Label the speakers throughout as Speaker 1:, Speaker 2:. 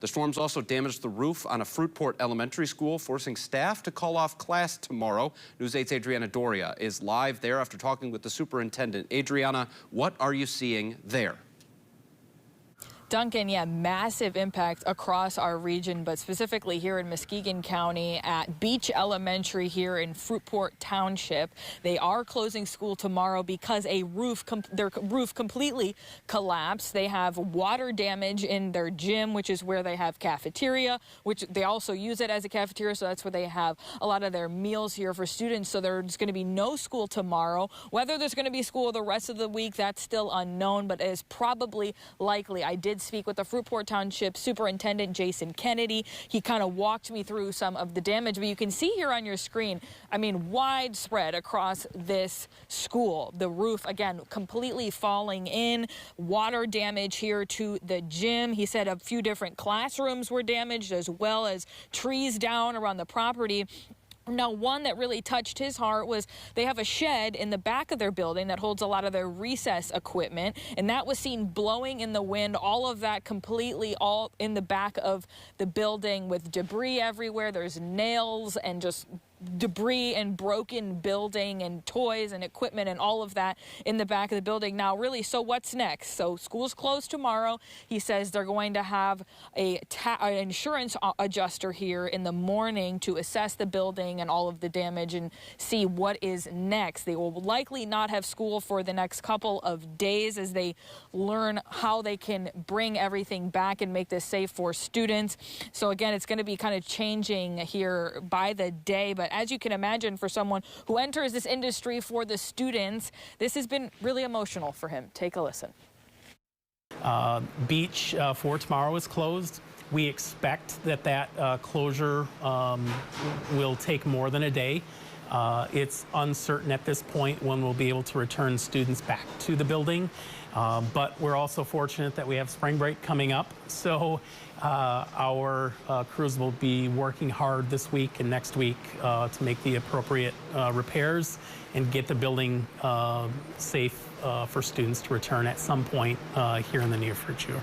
Speaker 1: The storms also damaged the roof on a Fruitport elementary school, forcing staff to call off class tomorrow. News 8's Adriana Doria is live there after talking with the superintendent. Adriana, what are you seeing there?
Speaker 2: Duncan, yeah, massive impact across our region, but specifically here in Muskegon County at Beach Elementary here in Fruitport Township. They are closing school tomorrow because their roof completely collapsed. They have water damage in their gym, which is where they have cafeteria, which they also use it as a cafeteria. So that's where they have a lot of their meals here for students. So there's going to be no school tomorrow. Whether there's going to be school the rest of the week, that's still unknown, but it is probably likely. I did speak with the Fruitport Township Superintendent Jason Kennedy. He kind of walked me through some of the damage, but you can see here on your screen, I mean, widespread across this school. The roof, again, completely falling in, water damage here to the gym. He said a few different classrooms were damaged, as well as trees down around the property. Now, one that really touched his heart was they have a shed in the back of their building that holds a lot of their recess equipment, and that was seen blowing in the wind, all of that completely all in the back of the building with debris everywhere. There's nails and just debris and broken building and toys and equipment and all of that in the back of the building. Now, really, so what's next? So school's closed tomorrow. He says they're going to have an insurance adjuster here in the morning to assess the building and all of the damage and see what is next. They will likely not have school for the next couple of days as they learn how they can bring everything back and make this safe for students. So again, it's going to be kind of changing here by the day, but as you can imagine, for someone who enters this industry for the students, this has been really emotional for him. Take a listen.
Speaker 3: Beach for tomorrow is closed. We expect that closure will take more than a day. It's uncertain at this point when we'll be able to return students back to the building. But we're also fortunate that we have spring break coming up. So our crews will be working hard this week and next week to make the appropriate repairs and get the building safe for students to return at some point here in the near future.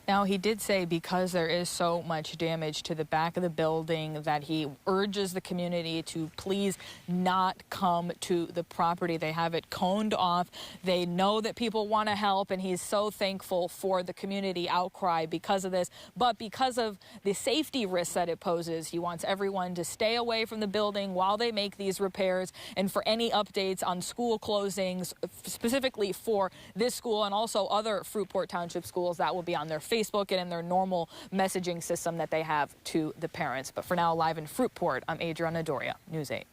Speaker 2: Now, he did say because there is so much damage to the back of the building that he urges the community to please not come to the property. They have it coned off. They know that people want to help, and he's so thankful for the community outcry because of this. But because of the safety risks that it poses, he wants everyone to stay away from the building while they make these repairs. And for any updates on school closings, specifically for this school and also other Fruitport Township schools, that will be on their Facebook and in their normal messaging system that they have to the parents. But for now, live in Fruitport, I'm Adriana Doria, News 8.